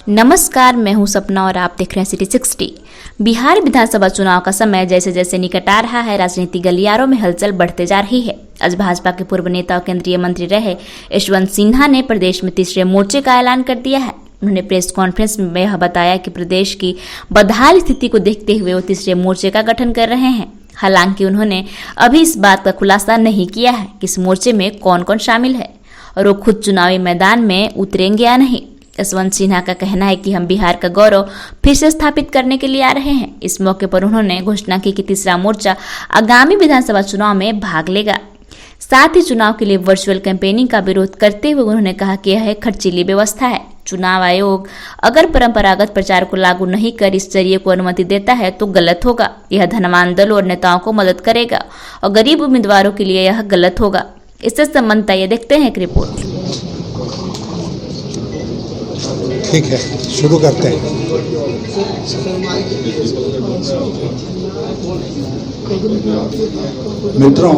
नमस्कार, मैं हूं सपना और आप देख रहे हैं सिटी 60। बिहार विधानसभा चुनाव का समय जैसे जैसे निकट आ रहा है, राजनीतिक गलियारों में हलचल बढ़ते जा रही है। आज भाजपा के पूर्व नेता और केंद्रीय मंत्री रहे यशवंत सिन्हा ने प्रदेश में तीसरे मोर्चे का ऐलान कर दिया है। उन्होंने प्रेस कॉन्फ्रेंस में यह बताया कि प्रदेश की बदहाल स्थिति को देखते हुए वो तीसरे मोर्चे का गठन कर रहे हैं। हालांकि उन्होंने अभी इस बात का खुलासा नहीं किया है कि इस मोर्चे में कौन कौन शामिल है और वो खुद चुनावी मैदान में उतरेंगे या नहीं। यशवंत सिन्हा का कहना है कि हम बिहार का गौरव फिर से स्थापित करने के लिए आ रहे हैं। इस मौके पर उन्होंने घोषणा की कि तीसरा मोर्चा आगामी विधानसभा चुनाव में भाग लेगा। साथ ही चुनाव के लिए वर्चुअल कैंपेनिंग का विरोध करते हुए उन्होंने कहा कि यह एक खर्चीली व्यवस्था है। चुनाव आयोग अगर परंपरागत प्रचार को लागू नहीं कर इस जरिए को अनुमति देता है तो गलत होगा। यह धनवान दलों और नेताओं को मदद करेगा और गरीब उम्मीदवारों के लिए यह गलत होगा। इससे संबंधित ये देखते हैं एक रिपोर्ट। ठीक है, शुरू करते हैं। मित्रों,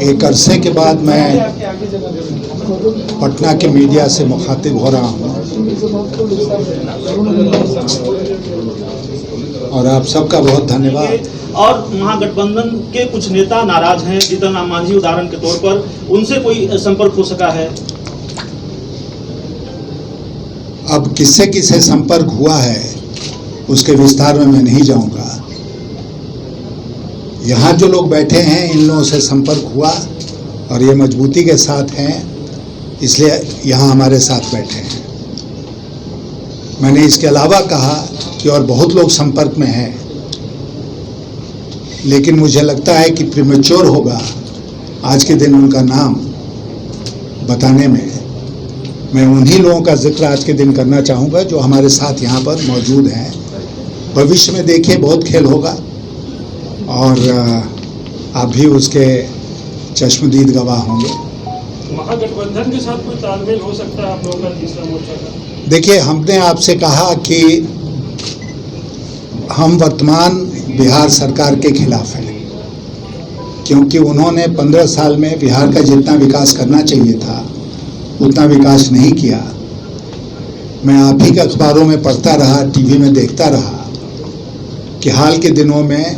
एक अरसे के बाद मैं पटना के मीडिया से मुखातिब हो रहा हूं और आप सबका बहुत धन्यवाद। और महागठबंधन के कुछ नेता नाराज हैं, जीतन राम मांझी उदाहरण के तौर पर, उनसे कोई संपर्क हो सका है? अब किससे किससे संपर्क हुआ है उसके विस्तार में मैं नहीं जाऊंगा। यहाँ जो लोग बैठे हैं इन लोगों से संपर्क हुआ और ये मजबूती के साथ हैं, इसलिए यहाँ हमारे साथ बैठे हैं। मैंने इसके अलावा कहा कि और बहुत लोग संपर्क में हैं, लेकिन मुझे लगता है कि प्रीमेच्योर होगा आज के दिन उनका नाम बताने में। मैं उन्हीं लोगों का जिक्र आज के दिन करना चाहूँगा जो हमारे साथ यहाँ पर मौजूद हैं। भविष्य में देखिए बहुत खेल होगा और आप भी उसके चश्मदीद गवाह होंगे। महागठबंधन के साथ कोई तालमेल हो सकता है आप लोगों का तीसरा मोर्चा का? देखिए, हमने आपसे कहा कि हम वर्तमान बिहार सरकार के खिलाफ हैं, क्योंकि उन्होंने 15 साल में बिहार का जितना विकास करना चाहिए था उतना विकास नहीं किया। मैं आप ही के अखबारों में पढ़ता रहा, टीवी में देखता रहा कि हाल के दिनों में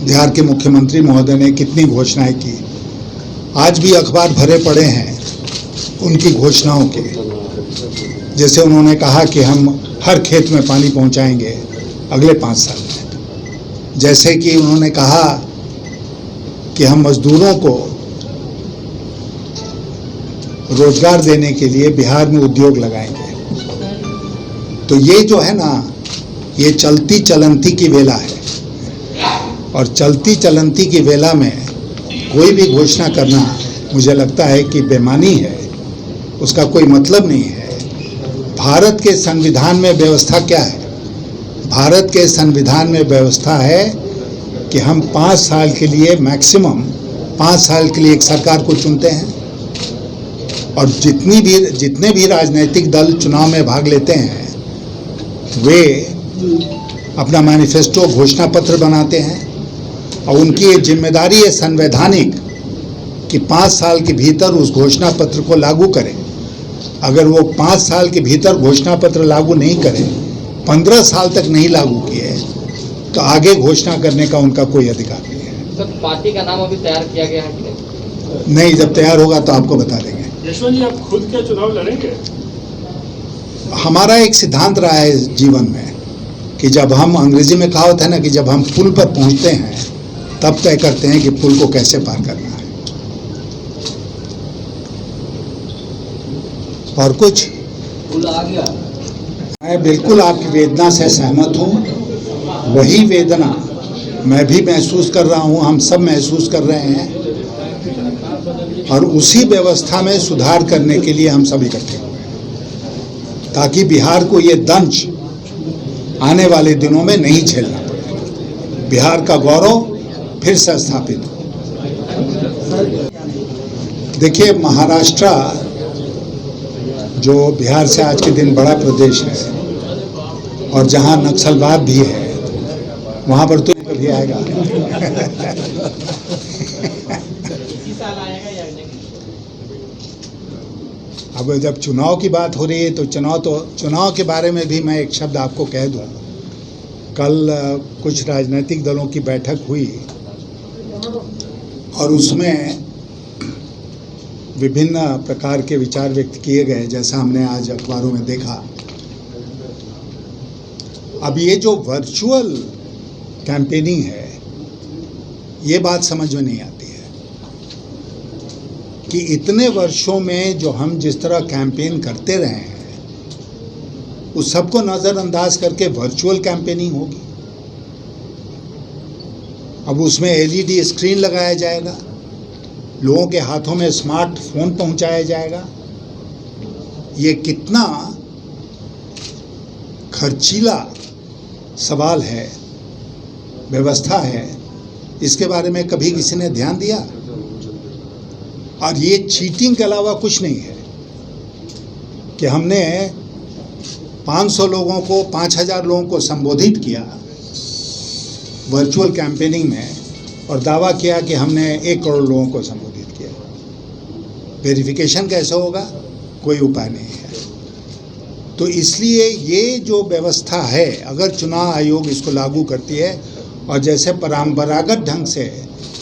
बिहार के मुख्यमंत्री महोदय ने कितनी घोषणाएं की। आज भी अखबार भरे पड़े हैं उनकी घोषणाओं के। जैसे उन्होंने कहा कि हम हर खेत में पानी पहुंचाएंगे अगले 5 साल में। जैसे कि उन्होंने कहा कि हम मजदूरों को रोजगार देने के लिए बिहार में उद्योग लगाएंगे। तो ये जो है ना, ये चलती चलंती की वेला है और चलती चलंती की वेला में कोई भी घोषणा करना मुझे लगता है कि बेमानी है, उसका कोई मतलब नहीं है। भारत के संविधान में व्यवस्था क्या है? भारत के संविधान में व्यवस्था है कि हम 5 साल के लिए, मैक्सिमम 5 साल के लिए एक सरकार को चुनते हैं और जितने भी राजनीतिक दल चुनाव में भाग लेते हैं वे अपना मैनिफेस्टो, घोषणा पत्र बनाते हैं और उनकी ये जिम्मेदारी है संवैधानिक कि 5 साल के भीतर उस घोषणा पत्र को लागू करें। अगर वो 5 साल के भीतर घोषणा पत्र लागू नहीं करें, 15 साल तक नहीं लागू किए, तो आगे घोषणा करने का उनका कोई अधिकार नहीं है। सर, पार्टी का नाम अभी तैयार किया गया है? नहीं, जब तैयार होगा तो आपको बता देंगे। यशवंत जी, आप खुद क्या चुनाव लड़ेंगे? हमारा एक सिद्धांत रहा है जीवन में कि जब हम, अंग्रेजी में कहावत है ना कि जब हम पुल पर पहुंचते हैं तब तय करते हैं कि पुल को कैसे पार करना है। और कुछ पुल आ गया। मैं बिल्कुल आपकी वेदना से सहमत हूँ। वही वेदना मैं भी महसूस कर रहा हूँ, हम सब महसूस कर रहे हैं और उसी व्यवस्था में सुधार करने के लिए हम सब इकट्ठे हुए हैं ताकि बिहार को ये दंश आने वाले दिनों में नहीं झेलना पड़े, बिहार का गौरव फिर से स्थापित हो। देखिए, महाराष्ट्र जो बिहार से आज के दिन बड़ा प्रदेश है और जहाँ नक्सलवाद भी है, वहाँ पर तो कभी आएगा अब जब चुनाव की बात हो रही है तो चुनाव के बारे में भी मैं एक शब्द आपको कह दूं। कल कुछ राजनीतिक दलों की बैठक हुई और उसमें विभिन्न प्रकार के विचार व्यक्त किए गए, जैसा हमने आज अखबारों में देखा। अब ये जो वर्चुअल कैंपेनिंग है, ये बात समझ में नहीं आती है कि इतने वर्षों में जो हम जिस तरह कैंपेन करते रहे हैं उस सबको नज़रअंदाज करके वर्चुअल कैंपेनिंग होगी। अब उसमें एलईडी स्क्रीन लगाया जाएगा, लोगों के हाथों में स्मार्टफोन पहुंचाया जाएगा। ये कितना खर्चीला सवाल है, व्यवस्था है, इसके बारे में कभी किसी ने ध्यान दिया? और ये चीटिंग के अलावा कुछ नहीं है कि हमने 500 लोगों को 5000 लोगों को संबोधित किया वर्चुअल कैंपेनिंग में और दावा किया कि हमने 1 करोड़ लोगों को संबोधित किया। वेरिफिकेशन कैसे होगा? कोई उपाय नहीं है। तो इसलिए ये जो व्यवस्था है, अगर चुनाव आयोग इसको लागू करती है और जैसे परंपरागत ढंग से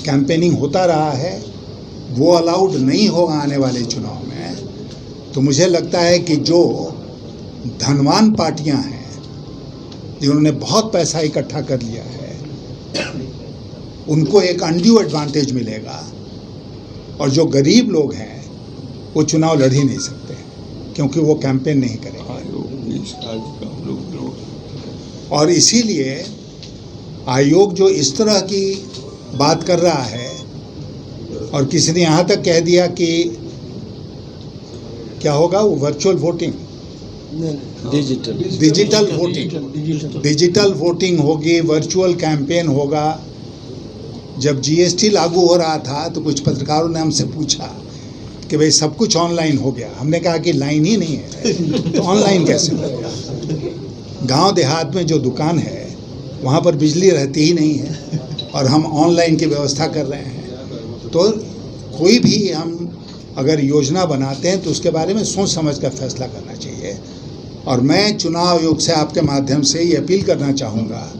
कैंपेनिंग होता रहा है वो अलाउड नहीं होगा आने वाले चुनाव में, तो मुझे लगता है कि जो धनवान पार्टियां हैं जिन्होंने बहुत पैसा इकट्ठा कर लिया है उनको एक अनड्यू एडवांटेज मिलेगा और जो गरीब लोग हैं वो चुनाव लड़ ही नहीं सकते क्योंकि वो कैंपेन नहीं करेंगे। और इसीलिए आयोग जो इस तरह की बात कर रहा है, और किसी ने यहाँ तक कह दिया कि क्या होगा वो वर्चुअल वोटिंग, डिजिटल वोटिंग होगी, वर्चुअल कैंपेन होगा। जब जीएसटी लागू हो रहा था तो कुछ पत्रकारों ने हमसे पूछा कि भाई सब कुछ ऑनलाइन हो गया। हमने कहा कि लाइन ही नहीं है तो ऑनलाइन कैसे होगा? गांव देहात में जो दुकान है वहाँ पर बिजली रहती ही नहीं है और हम ऑनलाइन की व्यवस्था कर रहे हैं। तो कोई भी हम अगर योजना बनाते हैं तो उसके बारे में सोच समझ कर फैसला करना चाहिए। और मैं चुनाव आयोग से आपके माध्यम से ये अपील करना चाहूँगा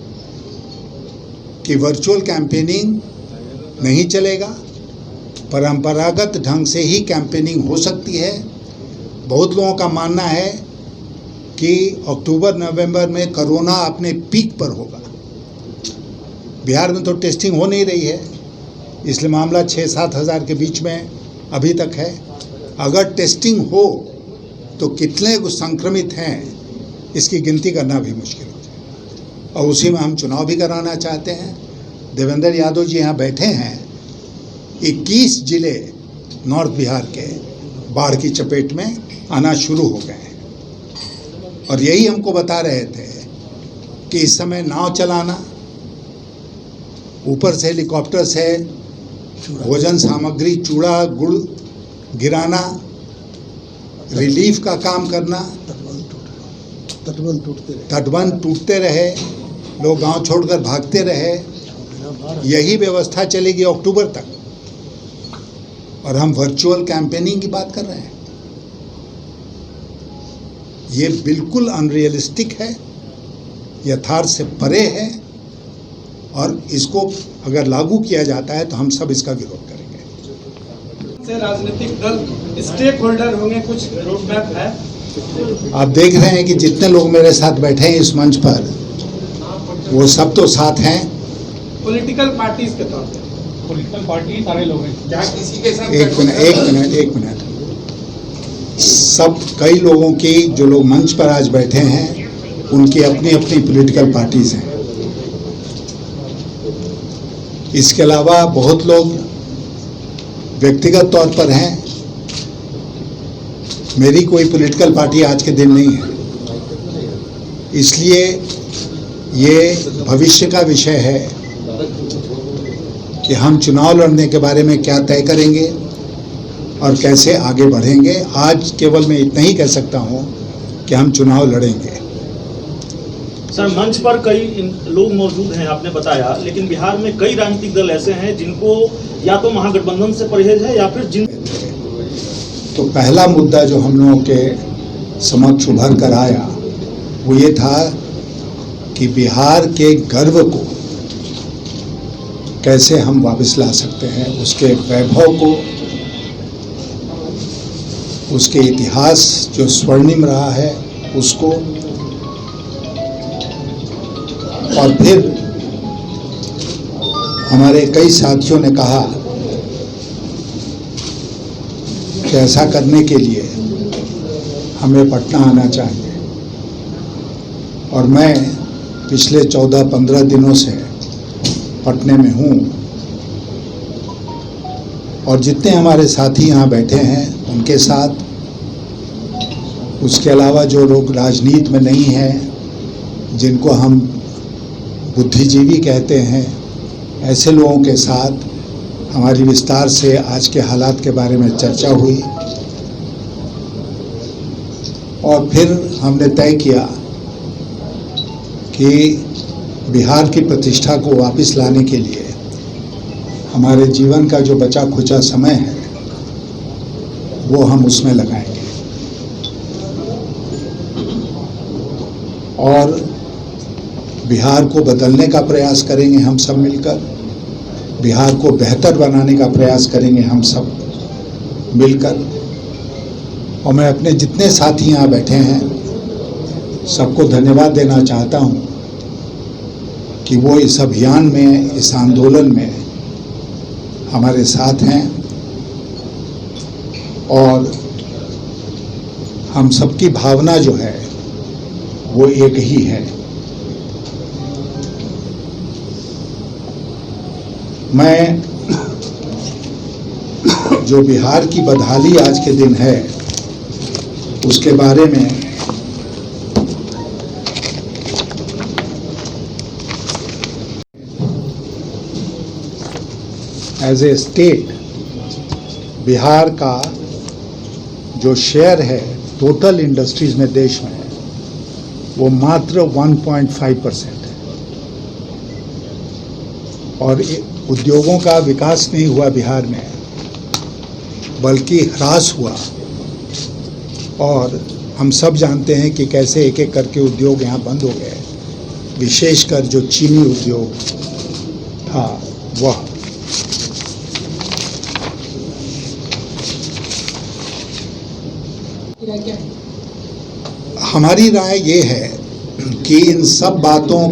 कि वर्चुअल कैंपेनिंग नहीं चलेगा, परंपरागत ढंग से ही कैंपेनिंग हो सकती है। बहुत लोगों का मानना है कि अक्टूबर नवंबर में कोरोना अपने पीक पर होगा। बिहार में तो टेस्टिंग हो नहीं रही है, इसलिए मामला 6-7 हज़ार के बीच में अभी तक है। अगर टेस्टिंग हो तो कितने संक्रमित हैं इसकी गिनती करना भी मुश्किल हो जाएगा। और उसी में हम चुनाव भी कराना चाहते हैं। देवेंद्र यादव जी यहाँ बैठे हैं, 21 जिले नॉर्थ बिहार के बाढ़ की चपेट में आना शुरू हो गए हैं और यही हमको बता रहे थे कि इस समय नाव चलाना, ऊपर से हेलीकॉप्टर से भोजन सामग्री, चूड़ा गुड़ गिराना, रिलीफ का काम करना, तटबंध टूटते रहे, लोग गांव छोड़कर भागते रहे, यही व्यवस्था चलेगी अक्टूबर तक। और हम वर्चुअल कैंपेनिंग की बात कर रहे हैं। ये बिल्कुल अनरियलिस्टिक है, यथार्थ से परे है और इसको अगर लागू किया जाता है तो हम सब इसका विरोध करेंगे। से राजनीतिक दल स्टेक होल्डर होंगे, कुछ रोड मैप है? आप देख रहे हैं कि जितने लोग मेरे साथ बैठे हैं इस मंच पर वो सब तो साथ हैं। पॉलिटिकल पार्टीज के तौर पे पॉलिटिकल पार्टी सारे लोग हैं। क्या किसी के साथ एक मिनट सब कई लोगों की, जो लोग मंच पर आज बैठे हैं उनकी अपनी अपनी पॉलिटिकल पार्टीज हैं। इसके अलावा बहुत लोग व्यक्तिगत तौर पर हैं। मेरी कोई पॉलिटिकल पार्टी आज के दिन नहीं है, इसलिए ये भविष्य का विषय है कि हम चुनाव लड़ने के बारे में क्या तय करेंगे और कैसे आगे बढ़ेंगे। आज केवल मैं इतना ही कह सकता हूं कि हम चुनाव लड़ेंगे। सर, मंच पर कई लोग मौजूद हैं आपने बताया, लेकिन बिहार में कई राजनीतिक दल ऐसे हैं जिनको या तो महागठबंधन से परहेज है या फिर तो पहला मुद्दा जो हम लोगों के समक्ष उभर कर आया वो ये था कि बिहार के गर्व को कैसे हम वापस ला सकते हैं, उसके वैभव को, उसके इतिहास जो स्वर्णिम रहा है उसको, और फिर हमारे कई साथियों ने कहा कि ऐसा करने के लिए हमें पटना आना चाहिए। और मैं पिछले 14-15 दिनों से पटने में हूँ और जितने हमारे साथी यहाँ बैठे हैं उनके साथ, उसके अलावा जो लोग राजनीति में नहीं हैं, जिनको हम बुद्धिजीवी कहते हैं, ऐसे लोगों के साथ हमारी विस्तार से आज के हालात के बारे में चर्चा हुई। और फिर हमने तय किया कि बिहार की प्रतिष्ठा को वापस लाने के लिए हमारे जीवन का जो बचा खुचा समय है वो हम उसमें लगाएंगे और बिहार को बदलने का प्रयास करेंगे हम सब मिलकर, बिहार को बेहतर बनाने का प्रयास करेंगे हम सब मिलकर। और मैं अपने जितने साथी यहाँ बैठे हैं सबको धन्यवाद देना चाहता हूँ कि वो इस अभियान में, इस आंदोलन में हमारे साथ हैं और हम सबकी भावना जो है वो एक ही है। मैं जो बिहार की बदहाली आज के दिन है उसके बारे में एज ए स्टेट बिहार का जो शेयर है टोटल इंडस्ट्रीज में देश में वो मात्र 1.5% है और उद्योगों का विकास नहीं हुआ बिहार में बल्कि ह्रास हुआ। और हम सब जानते हैं कि कैसे एक एक करके उद्योग यहाँ बंद हो गए, विशेषकर जो चीनी उद्योग था वह। हमारी राय ये है कि इन सब बातों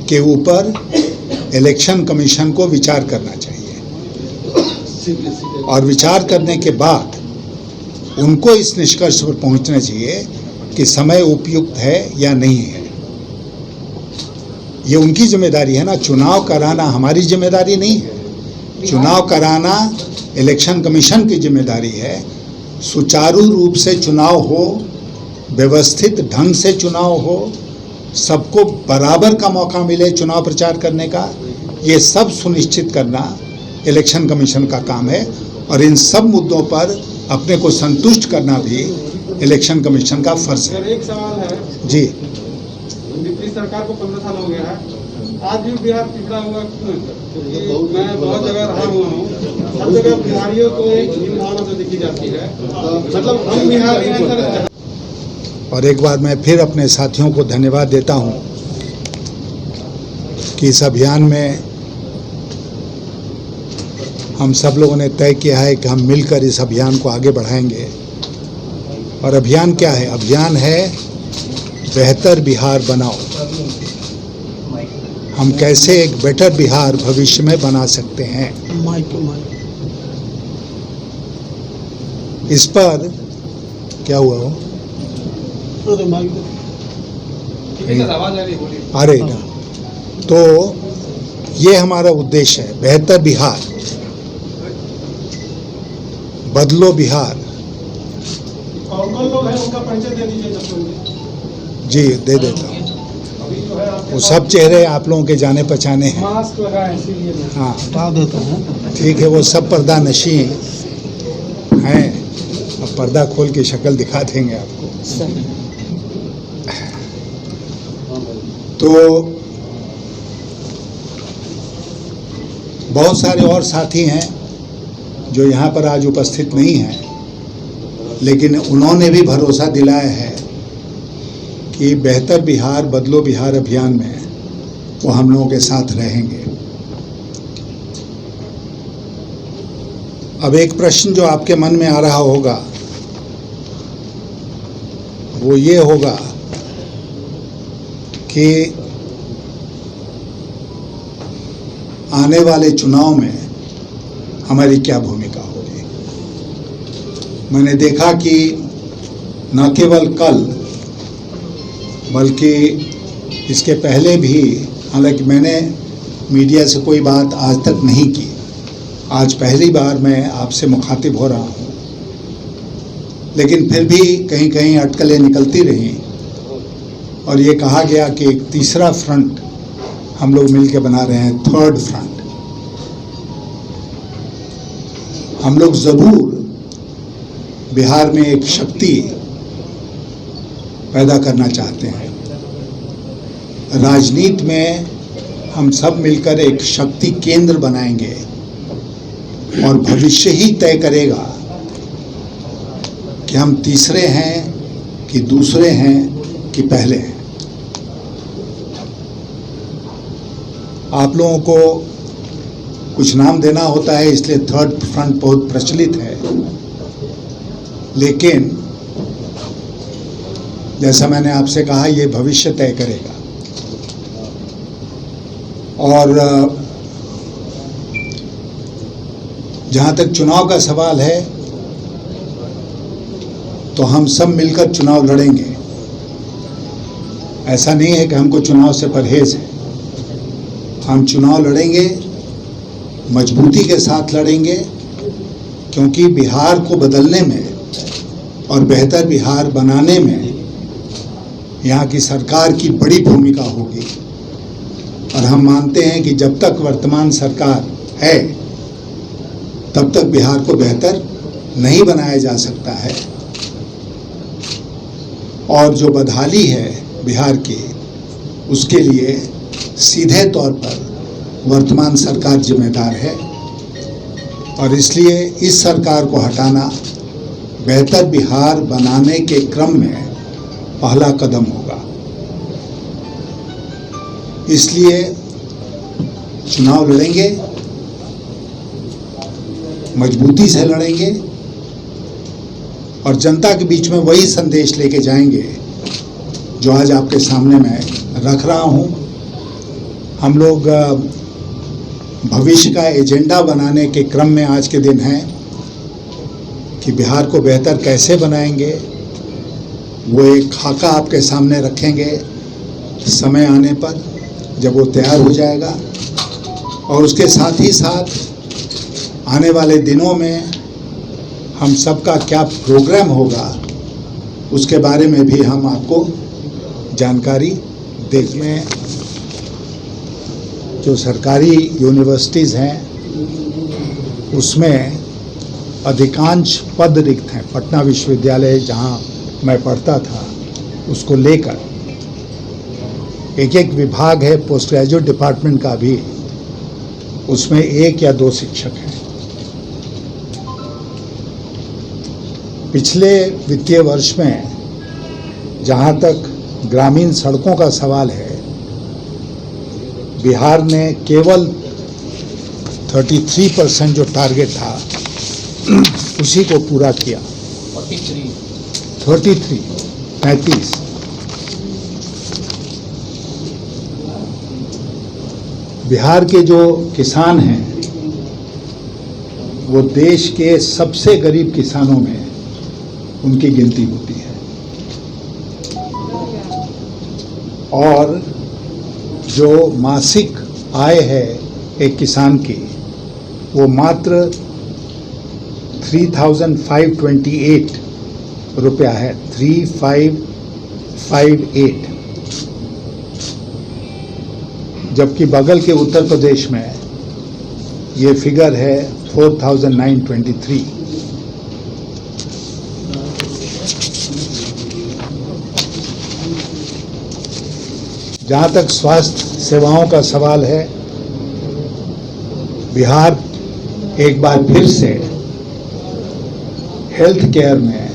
के ऊपर इलेक्शन कमीशन को विचार करना चाहिए और विचार करने के बाद उनको इस निष्कर्ष पर पहुंचना चाहिए कि समय उपयुक्त है या नहीं है। ये उनकी जिम्मेदारी है ना, चुनाव कराना हमारी जिम्मेदारी नहीं है। चुनाव कराना इलेक्शन कमीशन की जिम्मेदारी है। सुचारू रूप से चुनाव हो, व्यवस्थित ढंग से चुनाव हो, सबको बराबर का मौका मिले चुनाव प्रचार करने का, ये सब सुनिश्चित करना इलेक्शन कमीशन का काम है। और इन सब मुद्दों पर अपने को संतुष्ट करना भी इलेक्शन कमीशन का फर्ज है। सर एक सवाल है जी, पिछली सरकार को 15 साल हो गया है, आज भी बिहार पिछड़ा हुआ क्यों है? मैं बहुत जगह रहा हुआ हूँ, हर जगह बिहारियों को एक हीन भावना से देखी जाती है, मतलब हम बिहारी हैं सर। और एक बार मैं फिर अपने साथियों को धन्यवाद देता हूँ कि इस अभियान में हम सब लोगों ने तय किया है कि हम मिलकर इस अभियान को आगे बढ़ाएंगे। और अभियान क्या है? अभियान है बेहतर बिहार बनाओ। हम कैसे एक बेटर बिहार भविष्य में बना सकते हैं, इस पर क्या हुआ हो? अरे ना, तो ये हमारा उद्देश्य है, बेहतर बिहार, बदलो बिहार। कौन लोग हैं उनका परिचय दे दीजिए। जी दे देता हूँ। अभी जो है वो सब चेहरे आप लोगों के जाने पहचाने हैं। मास्क लगाए इसीलिए मैं हाँ बता देता हूँ। ठीक है, वो सब पर्दा नशी हैं। अब पर्दा खोल के शक्ल दिखा देंगे आपको। तो बहुत सारे और साथी हैं जो यहाँ पर आज उपस्थित नहीं हैं, लेकिन उन्होंने भी भरोसा दिलाया है कि बेहतर बिहार बदलो बिहार अभियान में वो हम लोगों के साथ रहेंगे। अब एक प्रश्न जो आपके मन में आ रहा होगा वो ये होगा कि आने वाले चुनाव में हमारी क्या भूमिका होगी। मैंने देखा कि न केवल कल बल्कि इसके पहले भी, हालांकि मैंने मीडिया से कोई बात आज तक नहीं की, आज पहली बार मैं आपसे मुखातिब हो रहा हूँ, लेकिन फिर भी कहीं कहीं अटकलें निकलती रहीं और ये कहा गया कि एक तीसरा फ्रंट हम लोग मिलकर बना रहे हैं, थर्ड फ्रंट। हम लोग ज़रूर बिहार में एक शक्ति पैदा करना चाहते हैं। राजनीति में हम सब मिलकर एक शक्ति केंद्र बनाएंगे और भविष्य ही तय करेगा कि हम तीसरे हैं कि दूसरे हैं कि पहले हैं। आप लोगों को कुछ नाम देना होता है, इसलिए थर्ड फ्रंट बहुत प्रचलित है, लेकिन जैसा मैंने आपसे कहा ये भविष्य तय करेगा। और जहाँ तक चुनाव का सवाल है तो हम सब मिलकर चुनाव लड़ेंगे। ऐसा नहीं है कि हमको चुनाव से परहेज है। हम चुनाव लड़ेंगे, मजबूती के साथ लड़ेंगे, क्योंकि बिहार को बदलने में और बेहतर बिहार बनाने में यहाँ की सरकार की बड़ी भूमिका होगी। और हम मानते हैं कि जब तक वर्तमान सरकार है तब तक बिहार को बेहतर नहीं बनाया जा सकता है। और जो बदहाली है बिहार की, उसके लिए सीधे तौर पर वर्तमान सरकार जिम्मेदार है। और इसलिए इस सरकार को हटाना बेहतर बिहार बनाने के क्रम में पहला कदम होगा। इसलिए चुनाव लड़ेंगे, मजबूती से लड़ेंगे और जनता के बीच में वही संदेश लेके जाएंगे जो आज आपके सामने मैं रख रहा हूं। हम लोग भविष्य का एजेंडा बनाने के क्रम में आज के दिन हैं कि बिहार को बेहतर कैसे बनाएंगे। वो एक खाका आपके सामने रखेंगे समय आने पर, जब वो तैयार हो जाएगा। और उसके साथ ही साथ आने वाले दिनों में हम सबका क्या प्रोग्राम होगा उसके बारे में भी हम आपको जानकारी देंगे। जो सरकारी यूनिवर्सिटीज़ हैं उसमें अधिकांश पद रिक्त हैं। पटना विश्वविद्यालय जहां मैं पढ़ता था उसको लेकर एक एक विभाग है, पोस्ट ग्रेजुएट डिपार्टमेंट का भी, उसमें 1 या 2 शिक्षक हैं। पिछले वित्तीय वर्ष में जहां तक ग्रामीण सड़कों का सवाल है, बिहार ने केवल 33% जो टारगेट था उसी को पूरा किया। 33 बिहार के जो किसान हैं वो देश के सबसे गरीब किसानों में उनकी गिनती होती है। और जो मासिक आय है एक किसान की वो मात्र 3,528 रुपया है, 3,558। जबकि बगल के उत्तर प्रदेश में ये फिगर है 4,923। जहाँ तक स्वास्थ्य सेवाओं का सवाल है, बिहार एक बार फिर से हेल्थ केयर में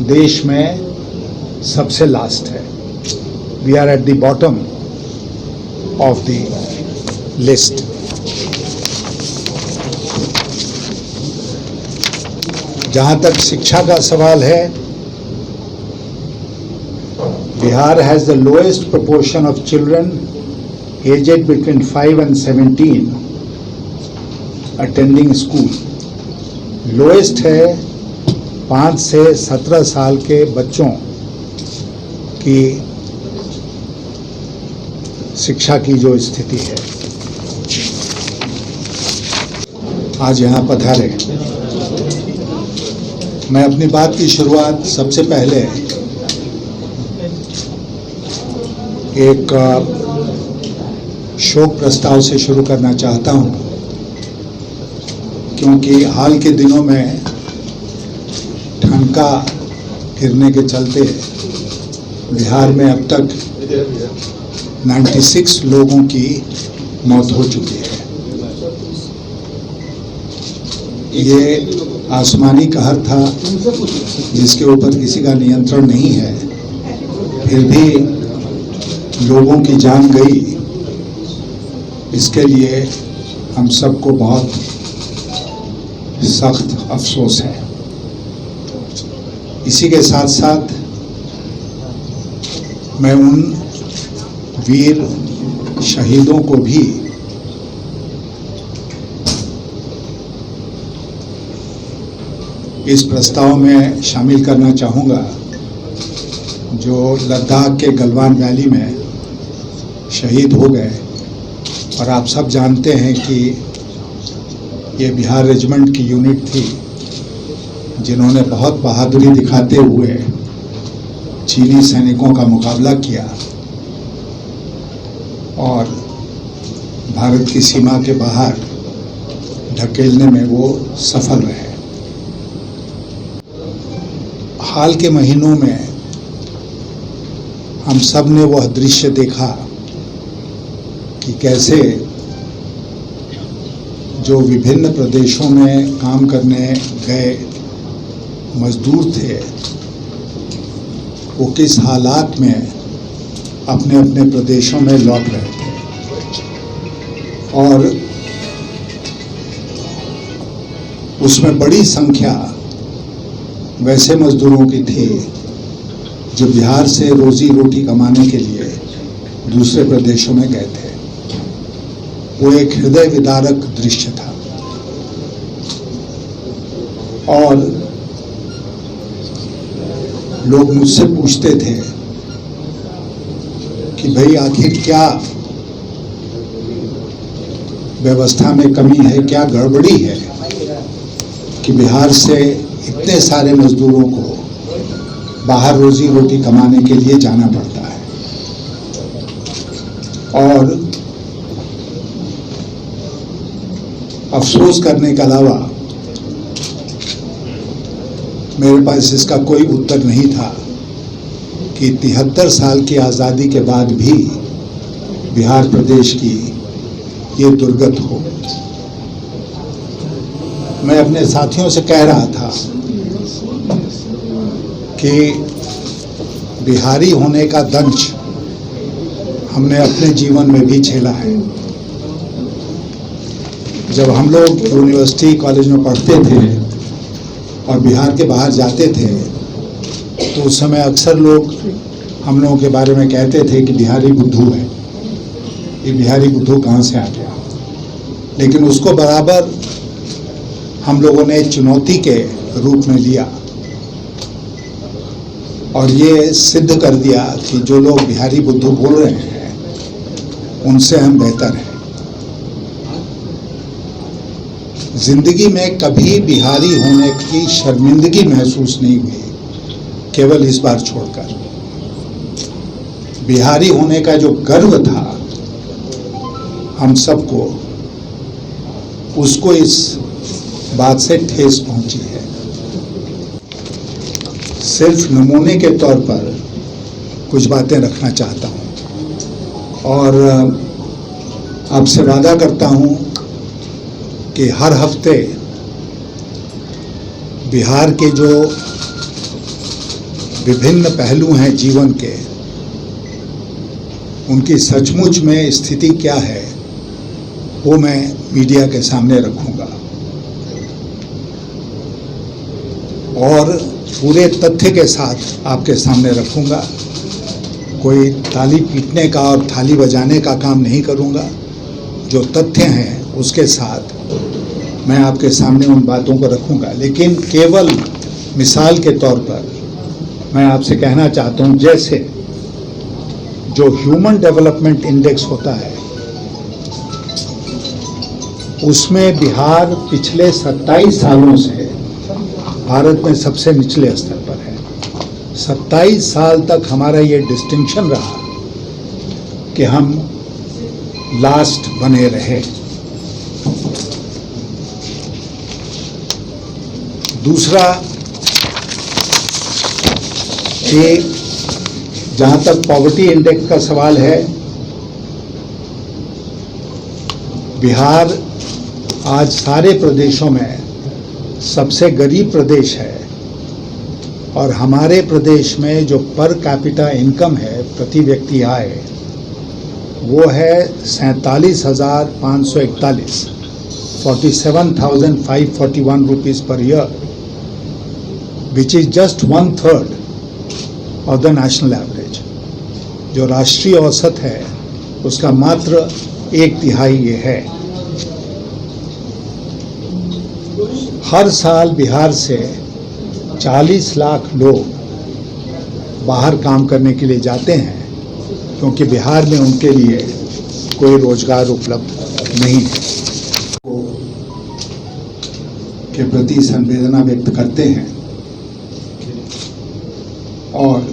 देश में सबसे लास्ट है। We are at the bottom of the list. जहाँ तक शिक्षा का सवाल है, Bihar has the lowest proportion of children aged between 5 and 17 attending school। Lowest है 5 से 17 साल के बच्चों की शिक्षा की जो स्थिति है। आज यहाँ पधारे। मैं अपनी बात की शुरुआत सबसे पहले एक शोक प्रस्ताव से शुरू करना चाहता हूं, क्योंकि हाल के दिनों में ठनका गिरने के चलते बिहार में अब तक 96 लोगों की मौत हो चुकी है। ये आसमानी कहर था जिसके ऊपर किसी का नियंत्रण नहीं है, फिर भी लोगों की जान गई। इसके लिए हम सबको बहुत सख्त अफसोस है। इसी के साथ साथ मैं उन वीर शहीदों को भी इस प्रस्ताव में शामिल करना चाहूँगा, जो लद्दाख के गलवान वैली में शहीद हो गए। और आप सब जानते हैं कि ये बिहार रेजिमेंट की यूनिट थी जिन्होंने बहुत बहादुरी दिखाते हुए चीनी सैनिकों का मुकाबला किया और भारत की सीमा के बाहर ढकेलने में वो सफल रहे। हाल के महीनों में हम सब ने वह दृश्य देखा कि कैसे जो विभिन्न प्रदेशों में काम करने गए मजदूर थे, वो किस हालात में अपने अपने प्रदेशों में लौट रहे थे। और उसमें बड़ी संख्या वैसे मजदूरों की थी जो बिहार से रोजी रोटी कमाने के लिए दूसरे प्रदेशों में गए थे। वो एक हृदय विदारक दृश्य था। और लोग मुझसे पूछते थे कि भाई आखिर क्या व्यवस्था में कमी है, क्या गड़बड़ी है कि बिहार से इतने सारे मजदूरों को बाहर रोजी रोटी कमाने के लिए जाना पड़ता है। और अफसोस करने के अलावा मेरे पास इसका कोई उत्तर नहीं था कि 73 साल की आज़ादी के बाद भी बिहार प्रदेश की ये दुर्गत हो। मैं अपने साथियों से कह रहा था कि बिहारी होने का दंश हमने अपने जीवन में भी झेला है। जब हम लोग यूनिवर्सिटी कॉलेज में पढ़ते थे और बिहार के बाहर जाते थे तो उस समय अक्सर लोग हम लोगों के बारे में कहते थे कि बिहारी बुद्धू है। ये बिहारी बुद्धू कहाँ से आ गया? लेकिन उसको बराबर हम लोगों ने चुनौती के रूप में लिया और ये सिद्ध कर दिया कि जो लोग बिहारी बुद्धू बोल रहे हैं उनसे हम बेहतर हैं। जिंदगी में कभी बिहारी होने की शर्मिंदगी महसूस नहीं हुई, केवल इस बार छोड़कर। बिहारी होने का जो गर्व था हम सबको, उसको इस बात से ठेस पहुंची है। सिर्फ नमूने के तौर पर कुछ बातें रखना चाहता हूं और आपसे वादा करता हूं कि हर हफ्ते बिहार के जो विभिन्न पहलू हैं जीवन के, उनकी सचमुच में स्थिति क्या है वो मैं मीडिया के सामने रखूंगा और पूरे तथ्य के साथ आपके सामने रखूंगा। कोई ताली पीटने का और थाली बजाने का काम नहीं करूंगा। जो तथ्य हैं उसके साथ मैं आपके सामने उन बातों को रखूंगा। लेकिन केवल मिसाल के तौर पर मैं आपसे कहना चाहता हूं, जैसे जो ह्यूमन डेवलपमेंट इंडेक्स होता है उसमें बिहार पिछले 27 सालों से भारत में सबसे निचले स्तर पर है। 27 साल तक हमारा ये डिस्टिंक्शन रहा कि हम लास्ट बने रहे। दूसरा, कि जहाँ तक पॉवर्टी इंडेक्स का सवाल है, बिहार आज सारे प्रदेशों में सबसे गरीब प्रदेश है और हमारे प्रदेश में जो पर कैपिटा इनकम है, प्रति व्यक्ति आय, वो है 47,541 47,541 rupees per year, which is just 1/3 of the national average. जो राष्ट्रीय औसत है उसका मात्र 1/3 ये है। हर साल बिहार से 40 लाख लोग बाहर काम करने के लिए जाते हैं क्योंकि बिहार में उनके लिए कोई रोजगार उपलब्ध नहीं है। के प्रति संवेदना व्यक्त करते हैं और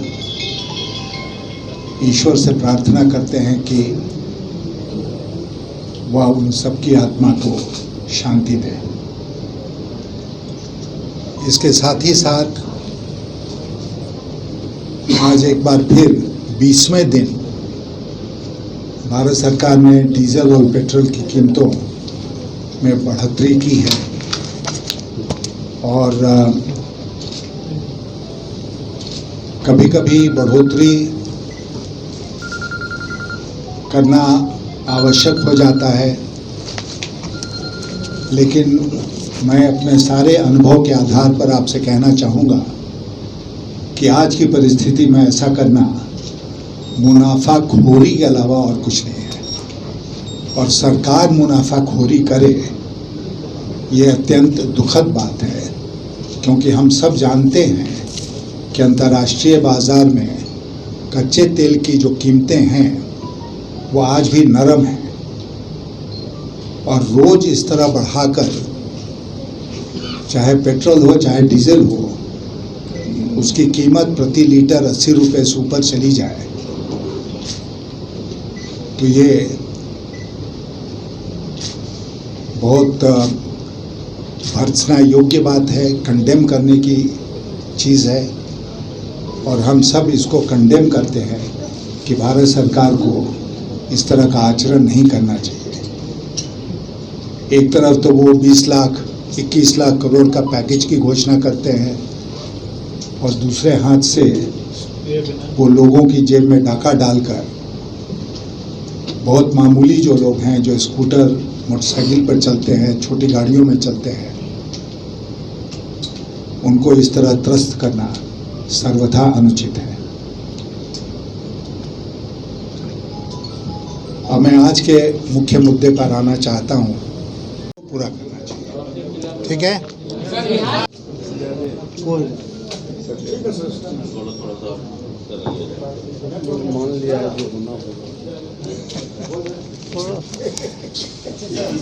ईश्वर से प्रार्थना करते हैं कि वह उन सबकी आत्मा को शांति दे। इसके साथ ही साथ आज एक बार फिर 20वें दिन भारत सरकार ने डीजल और पेट्रोल की कीमतों में बढ़ोतरी की है और कभी कभी बढ़ोतरी करना आवश्यक हो जाता है, लेकिन मैं अपने सारे अनुभव के आधार पर आपसे कहना चाहूँगा कि आज की परिस्थिति में ऐसा करना मुनाफाखोरी के अलावा और कुछ नहीं है। और सरकार मुनाफाखोरी करे ये अत्यंत दुखद बात है, क्योंकि हम सब जानते हैं कि अंतर्राष्ट्रीय बाज़ार में कच्चे तेल की जो कीमतें हैं वो आज भी नरम हैं और रोज़ इस तरह बढ़ाकर, चाहे पेट्रोल हो चाहे डीजल हो, उसकी कीमत प्रति लीटर 80 रुपये से ऊपर चली जाए तो ये बहुत भर्त्सना योग्य बात है, कंडेम करने की चीज़ है। और हम सब इसको कंडेम करते हैं कि भारत सरकार को इस तरह का आचरण नहीं करना चाहिए। एक तरफ तो वो 20 लाख 21 लाख करोड़ का पैकेज की घोषणा करते हैं और दूसरे हाथ से वो लोगों की जेब में डाका डालकर बहुत मामूली जो लोग हैं, जो स्कूटर मोटरसाइकिल पर चलते हैं, छोटी गाड़ियों में चलते हैं, उनको इस तरह त्रस्त करना सर्वथा अनुचित है। अब मैं आज के मुख्य मुद्दे पर आना चाहता हूँ, पूरा करना चाहिए, ठीक है? मान लिया जो होना होगा।